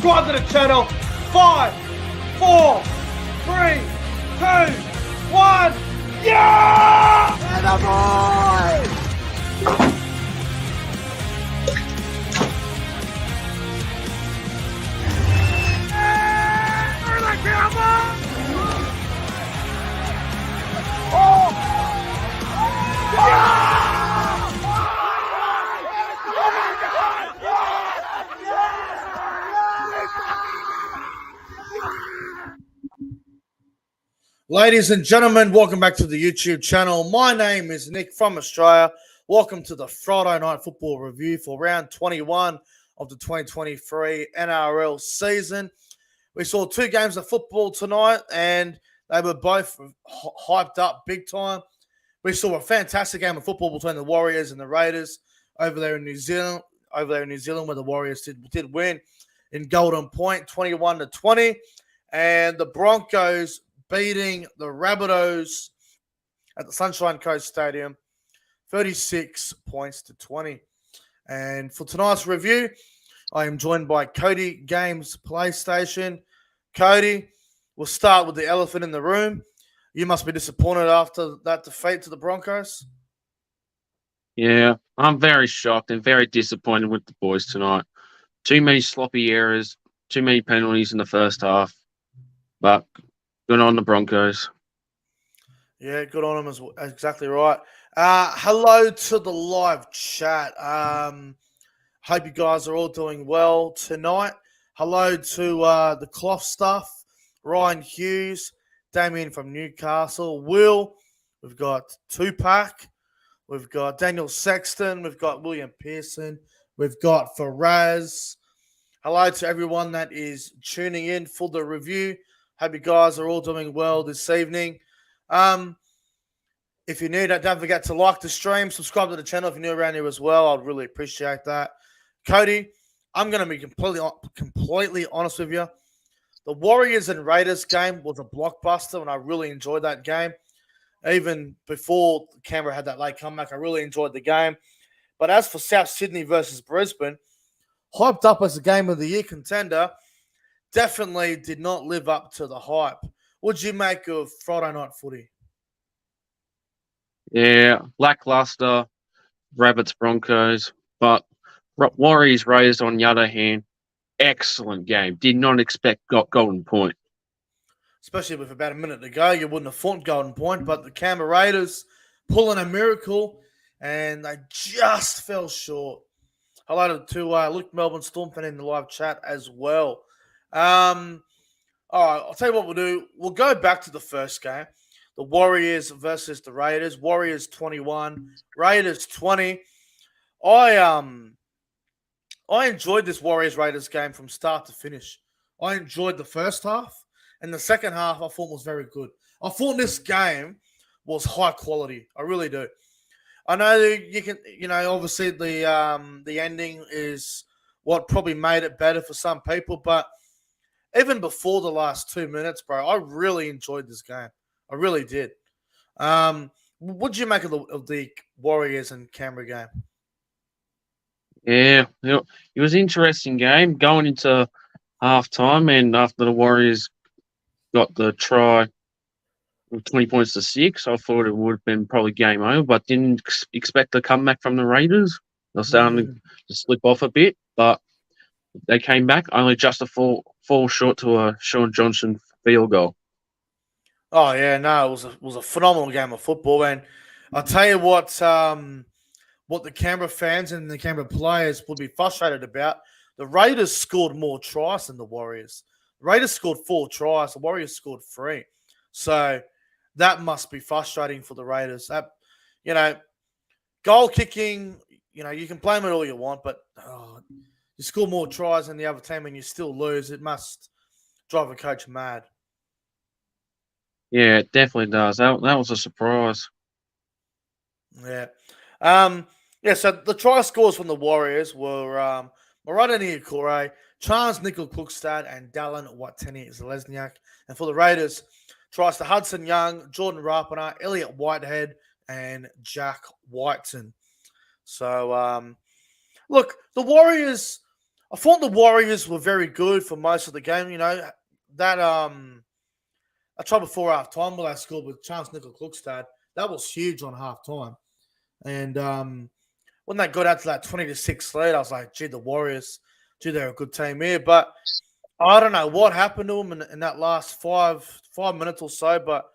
subscribe to the channel. 5, 4, 3, 2, 1. Yeah! Ladies and gentlemen, welcome back to the YouTube channel. My name is Nick from Australia. Welcome to the Friday Night Football Review for round 21 of the 2023 NRL season. We saw two games of football tonight, and they were both hyped up big time. We saw a fantastic game of football between the Warriors and the Raiders over there in New Zealand. Where the Warriors did win in Golden Point, 21-20, and the Broncos beating the Rabbitohs at the Sunshine Coast Stadium, 36-20. And for tonight's review, I am joined by Cody Games PlayStation. Cody, we'll start with the elephant in the room. You must be disappointed after that defeat to the Broncos. Yeah, I'm very shocked and very disappointed with the boys tonight. Too many sloppy errors, too many penalties in the first half. But good on the Broncos. Yeah, good on them as well. Exactly right. Hello to the live chat. Hope you guys are all doing well tonight. Hello to the Cloth Stuff, Ryan Hughes, Damien from Newcastle, Will. We've got Tupac. We've got Daniel Sexton. We've got William Pearson. We've got Faraz. Hello to everyone that is tuning in for the review. Hope you guys are all doing well this evening. If you're new, don't forget to like the stream, subscribe to the channel if you're new around here as well. I'd really appreciate that. Cody, I'm going to be completely honest with you. The Warriors and Raiders game was a blockbuster, and I really enjoyed that game. Even before Canberra had that late comeback, I really enjoyed the game. But as for South Sydney versus Brisbane, hyped up as a game of the year contender, definitely did not live up to the hype. What'd you make of Friday night footy? Yeah, lackluster, Rabbits, Broncos, but Warriors, Raiders on the other hand, excellent game. Did not expect Golden Point. Especially with about a minute to go, you wouldn't have thought Golden Point, but the Canberra Raiders pulling a miracle, and they just fell short. Hello to Luke Melbourne Storm fan in the live chat as well. All right, I'll tell you what we'll do. We'll go back to the first game, the Warriors versus the Raiders. Warriors 21, Raiders 20. I enjoyed this Warriors-Raiders game from start to finish. I enjoyed the first half, and the second half I thought was very good. I thought this game was high quality. I really do. I know that you can, obviously the ending is what probably made it better for some people, but even before the last 2 minutes, bro, I really enjoyed this game. I really did. What did you make of the Warriors and Canberra game? Yeah, it was an interesting game going into halftime, and after the Warriors got the try with 20 points to 6, I thought it would have been probably game over, but didn't expect the comeback from the Raiders. They're starting to slip off a bit, but they came back only just to fall short to a Sean Johnson field goal. Oh yeah, no, it was a phenomenal game of football, and I'll tell you what the Canberra fans and the Canberra players would be frustrated about. The Raiders scored more tries than the Warriors. The Raiders scored 4 tries. The Warriors scored 3. So that must be frustrating for the Raiders. That, goal kicking, you can blame it all you want, but you score more tries than the other team and you still lose. It must drive a coach mad. Yeah, it definitely does. That was a surprise. Yeah. So the try scores from the Warriors were Marata Niukore, Charles Nickel-Cookstad, and Dallin Watene-Zelezniak. And for the Raiders, tries to Hudson Young, Jordan Rapana, Elliot Whitehead, and Jack Whiteson. So, look, the Warriors, I thought the Warriors were very good for most of the game. You know that I tried before half time when I scored with Chance Nickel Klukstad. That was huge on half time. And when they got out to that 20-6 lead, I was like, gee, the Warriors, gee, they're a good team here. But I don't know what happened to them in that last five minutes or so. But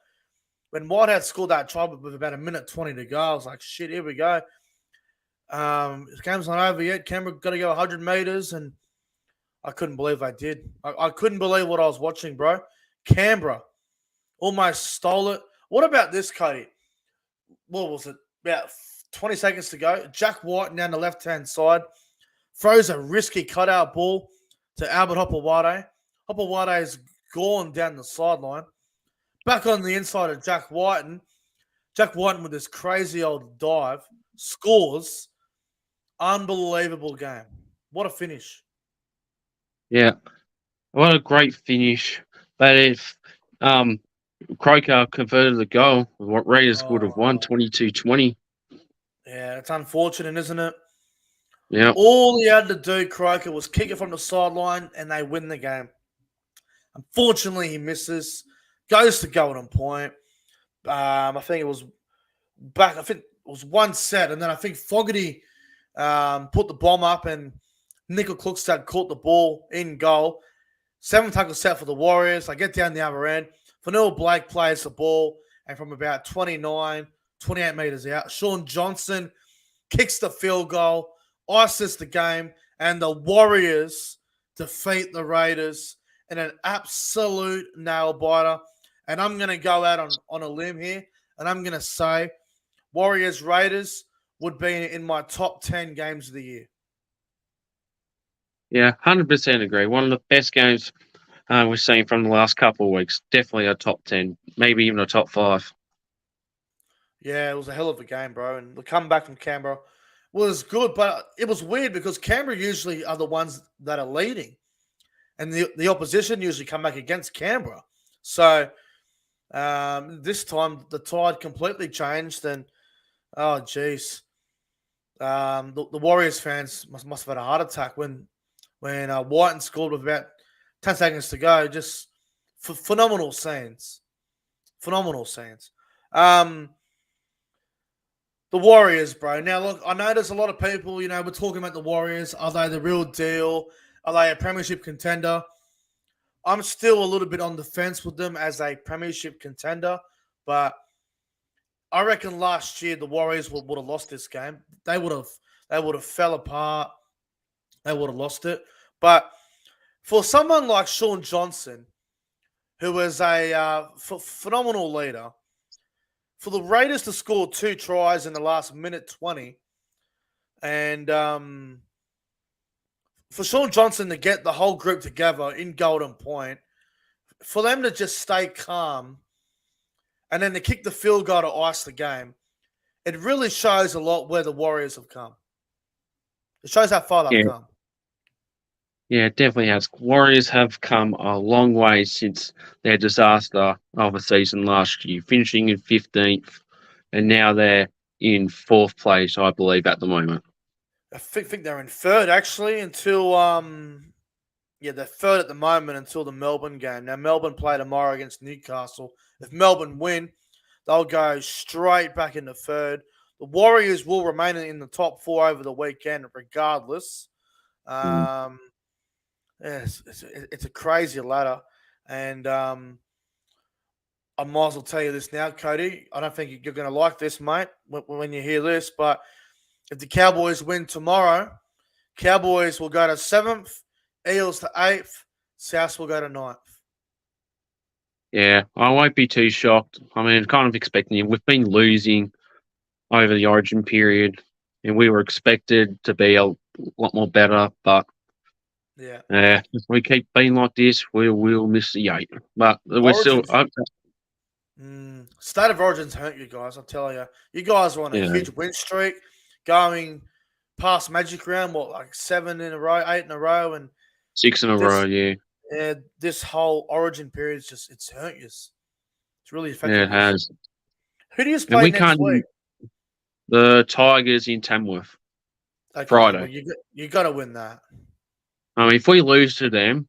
when Whitehead scored that try with about 1:20 to go, I was like, shit, here we go. The game's not over yet. Canberra got to go 100 meters, and I couldn't believe I did. I couldn't believe what I was watching, bro. Canberra almost stole it. What about this, Cody? What was it? About 20 seconds to go. Jack White down the left-hand side throws a risky cutout ball to Albert Hopewade. Hopewade is gone down the sideline. Back on the inside of Jack Whiten. Jack Whiten with this crazy old dive scores. Unbelievable game. What a finish. Yeah, what a great finish. But if Croker converted the goal, what Raiders would have won 22-20. Yeah, it's unfortunate, isn't it? Yeah. All he had to do, Croker, was kick it from the sideline and they win the game. Unfortunately, he misses. Goes to golden point. I think it was back. I think it was one set, and then I think Fogarty put the bomb up, and Nickel Klukstad caught the ball in goal. 7 tackle set for the Warriors. I get down the other end. Fanil Blake plays the ball, and from about 28 meters out, Sean Johnson kicks the field goal, ices the game, and the Warriors defeat the Raiders in an absolute nail biter. And I'm going to go out on a limb here, and I'm going to say Warriors Raiders would be in my top 10 games of the year. Yeah, 100% agree. One of the best games we've seen from the last couple of weeks. Definitely a top 10, maybe even a top 5. Yeah, it was a hell of a game, bro. And the comeback from Canberra was good, but it was weird because Canberra usually are the ones that are leading. And the opposition usually come back against Canberra. So this time the tide completely changed, and oh geez, the Warriors fans must have had a heart attack when Whiten scored with about 10 seconds to go. Just phenomenal scenes. The Warriors, bro. Now, look, I know there's a lot of people, we're talking about the Warriors. Are they the real deal? Are they a premiership contender? I'm still a little bit on the fence with them as a premiership contender, but I reckon last year the Warriors would have lost this game. They would have fell apart. They would have lost it. But for someone like Sean Johnson, who is a phenomenal leader, for the Raiders to score 2 tries in the last minute 20, and for Sean Johnson to get the whole group together in golden point, for them to just stay calm, and then to kick the field goal to ice the game, it really shows a lot where the Warriors have come. It shows how far they've come. Yeah, it definitely has. Warriors have come a long way since their disaster of a season last year, finishing in 15th, and now they're in 4th place, I believe, at the moment. I think they're in 3rd, actually, until they're 3rd at the moment until the Melbourne game. Now, Melbourne play tomorrow against Newcastle. If Melbourne win, they'll go straight back into 3rd. The Warriors will remain in the top 4 over the weekend, regardless. It's a crazy ladder, and I might as well tell you this now, Cody. I don't think you're going to like this, mate, when you hear this, but if the Cowboys win tomorrow, Cowboys will go to 7th, Eels to 8th, South will go to 9th. Yeah, I won't be too shocked. I mean, kind of expecting it. We've been losing over the origin period, and we were expected to be a lot more better, but if we keep being like this, we'll miss the 8. But we're still. State of Origin's hurt you guys, I'll tell you. You guys are on a huge win streak, going past Magic Round, like 7 in a row, 8 in a row, and 6 in a row, yeah. Yeah, this whole Origin period it's hurt you. It's really affected. Yeah, it has. Who do you play next week? The Tigers in Tamworth. Okay, Friday. Well, you got to win that. If we lose to them,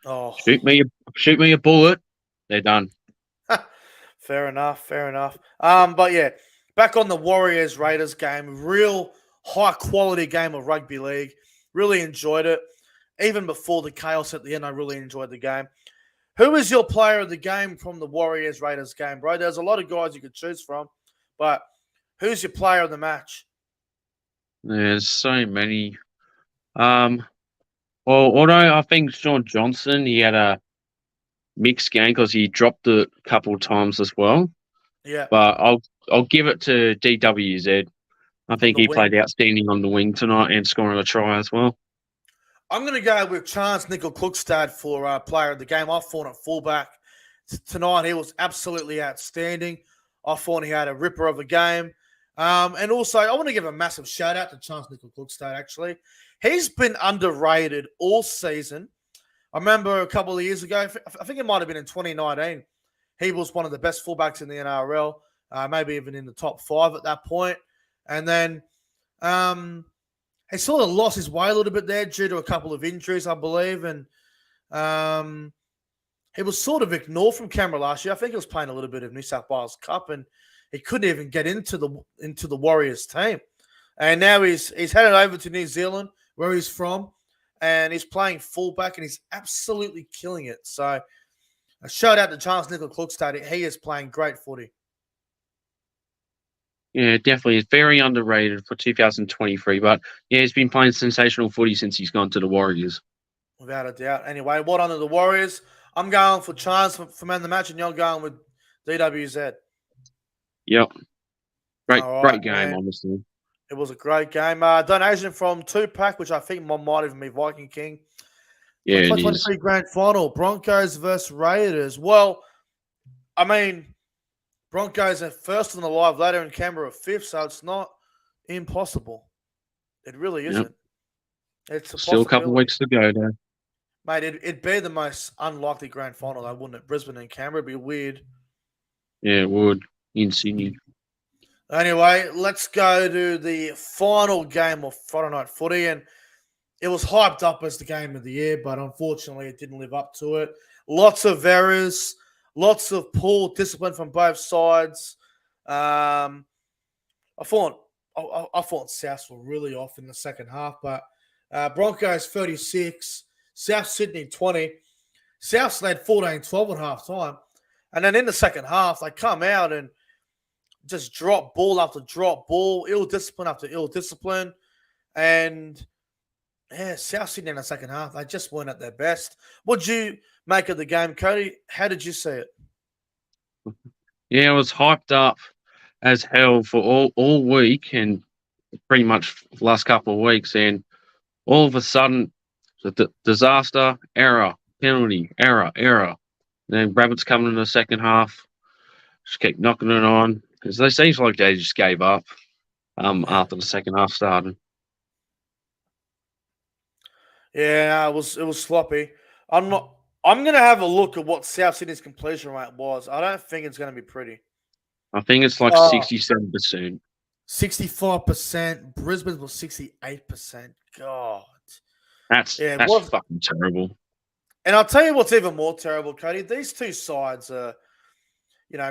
Oh, shoot me a bullet. They're done. fair enough. Fair enough. But yeah, back on the Warriors Raiders game, real high quality game of rugby league. Really enjoyed it. Even before the chaos at the end, I really enjoyed the game. Who is your player of the game from the Warriors Raiders game, bro? There's a lot of guys you could choose from, but who's your player of the match? There's so many. Well, although I think Sean Johnson, he had a mixed game because he dropped it a couple of times as well. Yeah, But I'll give it to DWZ. I on think the he wing. played outstanding on the wing tonight and scoring a try as well. I'm going to go with Chance Nickel Cookstad for player of the game. I thought at fullback tonight he was absolutely outstanding. I thought he had a ripper of a game. And also, I want to give a massive shout out to Chance Nickel Cookstad, actually. He's been underrated all season. I remember a couple of years ago, I think it might have been in 2019, he was one of the best fullbacks in the NRL, maybe even in the top 5 at that point. And then he sort of lost his way a little bit there due to a couple of injuries, I believe. And he was sort of ignored from camera last year. I think he was playing a little bit of New South Wales Cup, and he couldn't even get into the Warriors team. And now he's headed over to New Zealand, where he's from, and he's playing fullback, and he's absolutely killing it. So a shout out to Charles Nickel Klugstad. He is playing great footy. Yeah, definitely. It's very underrated for 2023. But yeah, he's been playing sensational footy since he's gone to the Warriors. Without a doubt. Anyway, what on to the Warriors? I'm going for Chance for man of the match, and you're going with DWZ. Yep. Great, All great right, game, man. honestly. It was a great game. Donation from Tupac, which I think might even be Viking King. Yeah, it is. 2023 grand final, Broncos versus Raiders. Well, I mean, Broncos are first on the live ladder and Canberra are 5th, so it's not impossible. It really isn't. It's a Still a couple of possibility. weeks to go, though. Mate, it'd be the most unlikely grand final, though, wouldn't it? Brisbane and Canberra would be weird. Yeah, it would. In Sydney. Anyway, let's go to the final game of Friday Night Footy. And it was hyped up as the game of the year, but unfortunately it didn't live up to it. Lots of errors, lots of poor discipline from both sides. I thought Souths were really off in the second half, but Broncos 36, South Sydney 20. Souths led 14-12 at half time. And then in the second half, they come out and just drop ball after drop ball, ill discipline after ill discipline. And yeah, South Sydney in the second half, they just weren't at their best. What'd you make of the game, Cody? How did you see it? Yeah, it was hyped up as hell for all week and pretty much the last couple of weeks. And all of a sudden, the disaster, error, penalty, error. Then Rabbits coming in the second half, just kept knocking it on. Because they seems like they just gave up after the second half started. Yeah, it was sloppy. I'm gonna have a look at what South Sydney's completion rate was. I don't think it's gonna be pretty. I think it's like 67%. 65%. Brisbane was 68%. God. That's fucking terrible. And I'll tell you what's even more terrible, Cody. These two sides are,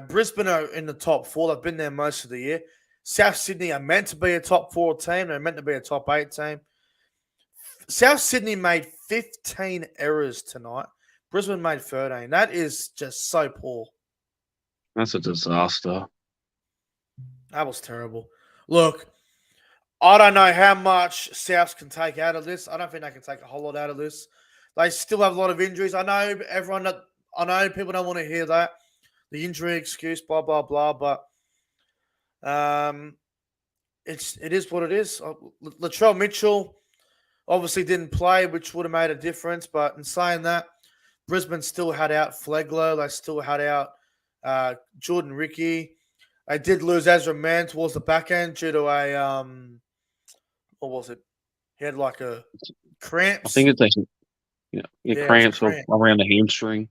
Brisbane are in the top 4. They've been there most of the year. South Sydney are meant to be a top 4 team. They're meant to be a top 8 team. South Sydney made 15 errors tonight. Brisbane made 13. That is just so poor. That's a disaster. That was terrible. Look, I don't know how much Souths can take out of this. I don't think they can take a whole lot out of this. They still have a lot of injuries. I know people don't want to hear that. The injury excuse, blah, blah, blah. But it is what it is. Latrell Mitchell obviously didn't play, which would have made a difference. But in saying that, Brisbane still had out Flegler. They still had out Jordan Ricky. They did lose Ezra Mann towards the back end due to a what was it? He had like a cramps. I think it's like cramps around the hamstring.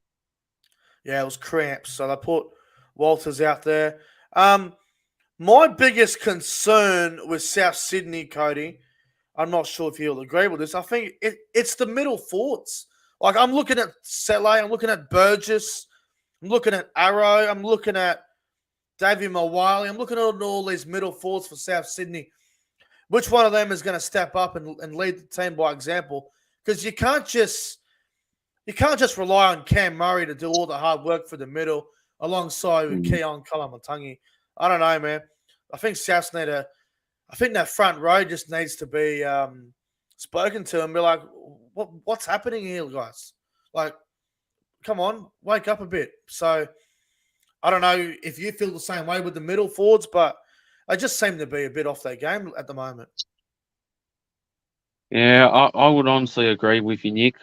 Yeah, it was cramps. So they put Walters out there. My biggest concern with South Sydney, Cody, I'm not sure if you'll agree with this. I think it's the middle forwards. Like I'm looking at Sele, I'm looking at Burgess, I'm looking at Arrow, I'm looking at Davey Mawali, I'm looking at all these middle forwards for South Sydney. Which one of them is going to step up and lead the team by example? Because you can't just rely on Cam Murray to do all the hard work for the middle alongside with Keon Kalamatangi. I don't know, man. I think Souths need I think that front row just needs to be spoken to and be like, what's happening here, guys? Like, come on, wake up a bit. So I don't know if you feel the same way with the middle forwards, but they just seem to be a bit off their game at the moment. Yeah, I would honestly agree with you, Nick.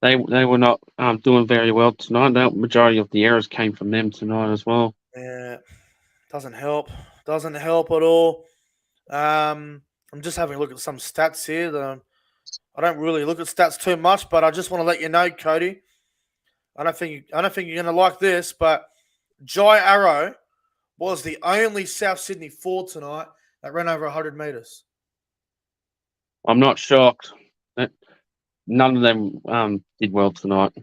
They were not doing very well tonight. The majority of the errors came from them tonight as well. Yeah, doesn't help. Doesn't help at all. I'm just having a look at some stats here. I don't really look at stats too much, but I just want to let you know, Cody. I don't think you're going to like this, but Jai Arrow was the only South Sydney forward tonight that ran over 100 metres. I'm not shocked. None of them did well tonight.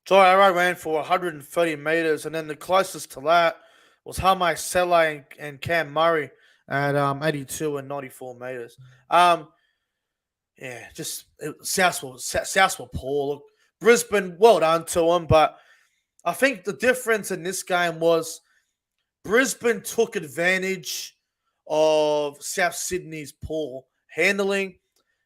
Jai Arrow ran for 130 metres, and then the closest to that was Hame Sele and Cam Murray at 82 and 94 metres. Yeah, just Souths were poor. Look, Brisbane, well done to them, but I think the difference in this game was Brisbane took advantage of South Sydney's poor handling,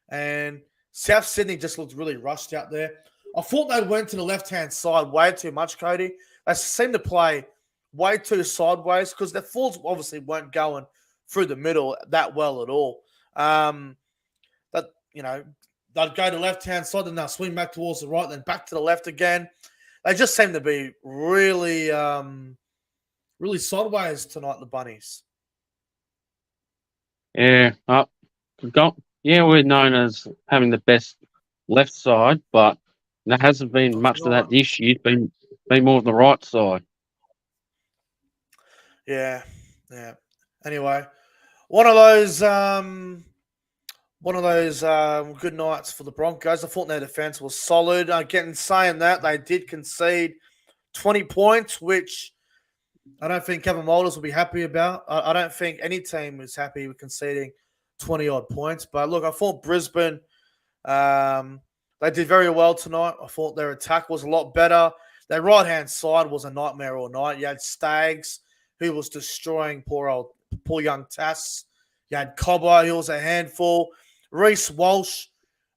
and South Sydney just looked really rushed out there. I thought they went to the left-hand side way too much, Cody. They seemed to play way too sideways because their forwards obviously weren't going through the middle that well at all. They'd go to the left-hand side, then they'll swing back towards the right, then back to the left again. They just seem to be really, really sideways tonight, the Bunnies. Yeah, we're known as having the best left side, but there hasn't been much of that this year. It's been more of the right side. Yeah. Anyway, one of those good nights for the Broncos. I thought their defense was solid. Again, saying that, they did concede 20 points, which I don't think Kevin Walters will be happy about. I don't think any team is happy with conceding 20-odd points. But look, I thought Brisbane, they did very well tonight. I thought their attack was a lot better. Their right-hand side was a nightmare all night. You had Staggs, who was destroying poor young Tass. You had Cobbo, who was a handful. Reece Walsh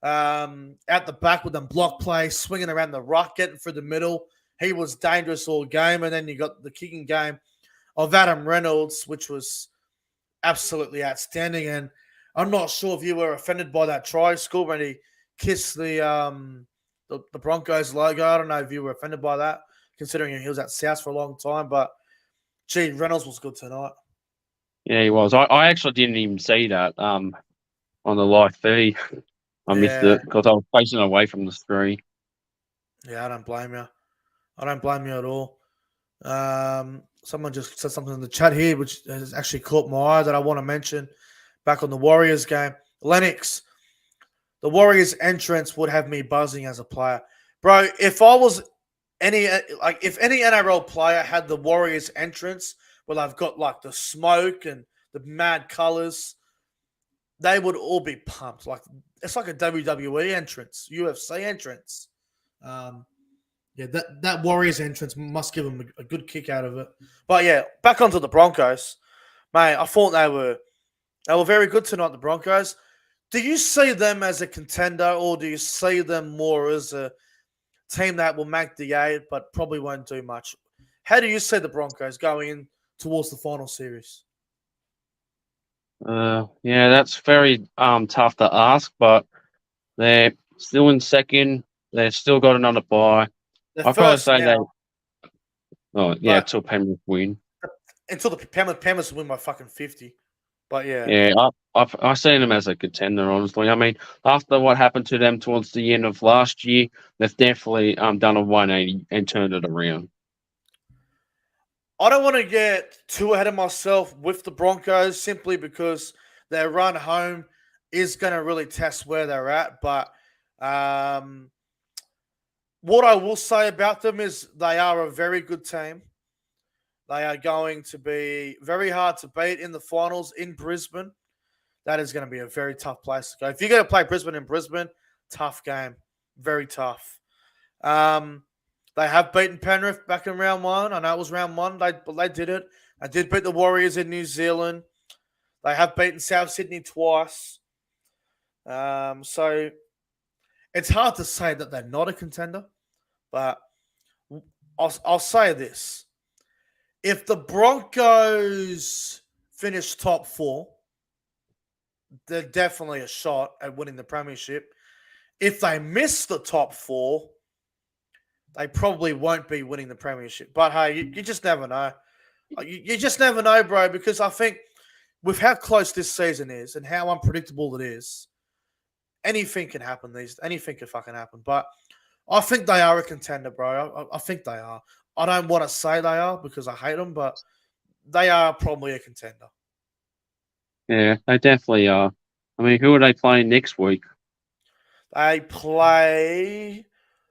at the back with them block plays, swinging around the ruck, getting through the middle. He was dangerous all game. And then you got the kicking game of Adam Reynolds, which was absolutely outstanding. And I'm not sure if you were offended by that try score when he kissed the Broncos logo. I don't know if you were offended by that, considering he was at South for a long time. But, gee, Reynolds was good tonight. Yeah, he was. I actually didn't even see that on the live feed. I missed it because I was facing away from the screen. Yeah, I don't blame you. I don't blame you at all. Someone just said something in the chat here, which has actually caught my eye that I want to mention. Back on the Warriors game, Lennox, the Warriors entrance would have me buzzing as a player, bro. If I was if any NRL player had the Warriors entrance where they've got like the smoke and the mad colors, they would all be pumped. Like it's like a WWE entrance, UFC entrance. Yeah, that Warriors entrance must give them a good kick out of it. But yeah, back onto the Broncos, mate. I thought they were very good tonight. The Broncos. Do you see them as a contender, or do you see them more as a team that will make the 8 but probably won't do much? How do you see the Broncos going in towards the final series? Yeah, that's very tough to ask, but they're still in second. They've still got another bye. I'd probably say now, until Penrith win. Until the Penrith win by fucking 50. But yeah. Yeah, I see them as a contender, honestly. I mean, after what happened to them towards the end of last year, they've definitely done a 180 and turned it around. I don't want to get too ahead of myself with the Broncos simply because their run home is going to really test where they're at. But what I will say about them is they are a very good team. They are going to be very hard to beat in the finals in Brisbane. That is going to be a very tough place to go. If you're going to play Brisbane in Brisbane, tough game. Very tough. They have beaten Penrith back in round one. I know it was round one, but they did it. They did beat the Warriors in New Zealand. They have beaten South Sydney twice. So it's hard to say that they're not a contender, but I'll say this. If the Broncos finish top 4, they're definitely a shot at winning the premiership. If they miss the top 4, they probably won't be winning the premiership. But hey, you just never know. You just never know, bro, because I think with how close this season is and how unpredictable it is, anything can happen. Anything can fucking happen. But I think they are a contender, bro. I think they are. I don't want to say they are because I hate them, but they are probably a contender. Yeah, they definitely are. I mean, who are they playing next week? They play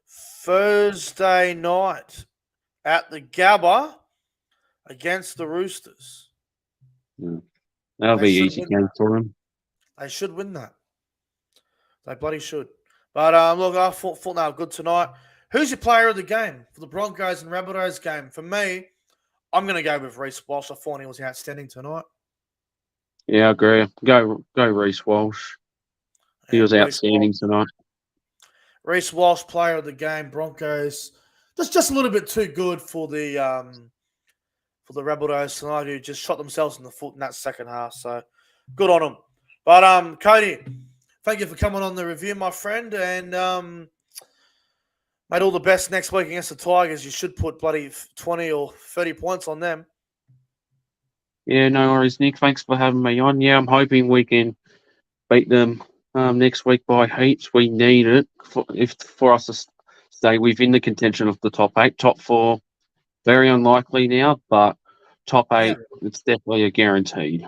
Thursday night at the Gabba against the Roosters. Yeah. That'll be an easy game for them. They should win that. They bloody should. But look, I thought they were good tonight. Who's your player of the game for the Broncos and Rabbitohs game? For me, I'm going to go with Reece Walsh. I thought he was outstanding tonight. Yeah, I agree. Go Reece Walsh. He was outstanding tonight. Reece Walsh, player of the game. Broncos, just a little bit too good for the Rabbitohs tonight, who just shot themselves in the foot in that second half. So good on them. But Cody, thank you for coming on the review, my friend, and mate, all the best next week against the Tigers. You should put bloody 20 or 30 points on them. Yeah, no worries, Nick. Thanks for having me on. Yeah, I'm hoping we can beat them next week by heaps. We need it for us to stay within the contention of the top 8. Top 4, very unlikely now, but top 8, it's definitely a guaranteed.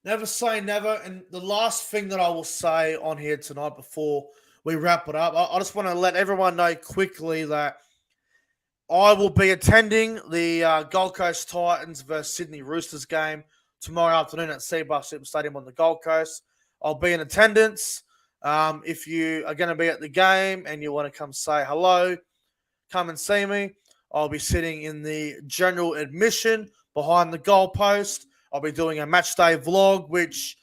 Never say never. And the last thing that I will say on here tonight before we wrap it up, I just want to let everyone know quickly that I will be attending the Gold Coast Titans versus Sydney Roosters game tomorrow afternoon at Seabus Super Stadium on the Gold Coast. I'll be in attendance. If you are going to be at the game and you want to come say hello, come and see me. I'll be sitting in the general admission behind the goalpost. I'll be doing a match day vlog, which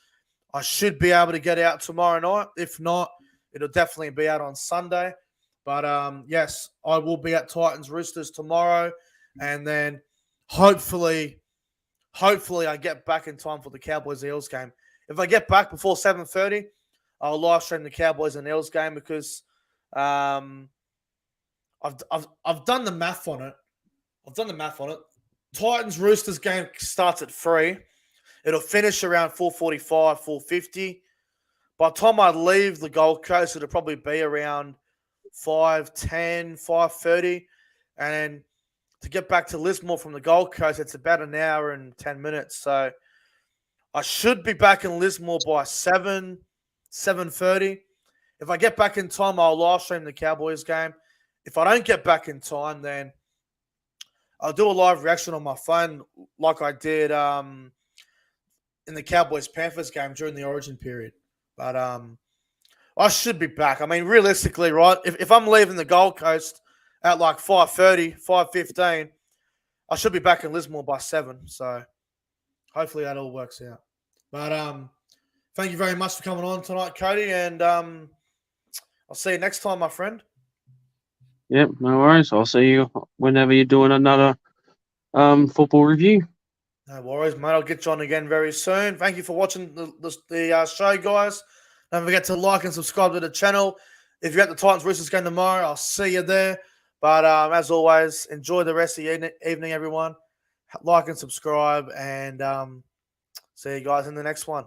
I should be able to get out tomorrow night. If not, it'll definitely be out on Sunday. But yes, I will be at Titans Roosters tomorrow. And then hopefully I get back in time for the Cowboys Eels game. If I get back before 7:30, I'll live stream the Cowboys and Eels game because I've done the math on it. Titans Roosters game starts at 3. It'll finish around 4:45, 4:50. By the time I leave the Gold Coast, it'll probably be around 5:10, 5:30. And to get back to Lismore from the Gold Coast, it's about an hour and 10 minutes. So I should be back in Lismore by 7:30. If I get back in time, I'll live stream the Cowboys game. If I don't get back in time, then I'll do a live reaction on my phone like I did in the Cowboys-Panthers game during the Origin period. But I should be back. I mean, realistically, right, if I'm leaving the Gold Coast at like 5:30, 5:15, I should be back in Lismore by 7. So hopefully that all works out. But thank you very much for coming on tonight, Cody, and I'll see you next time, my friend. Yep, no worries. I'll see you whenever you're doing another football review. No worries, mate. I'll get you on again very soon. Thank you for watching the show, guys. Don't forget to like and subscribe to the channel. If you're at the Titans Roosters game tomorrow, I'll see you there. But as always, enjoy the rest of the evening, everyone. Like and subscribe, and see you guys in the next one.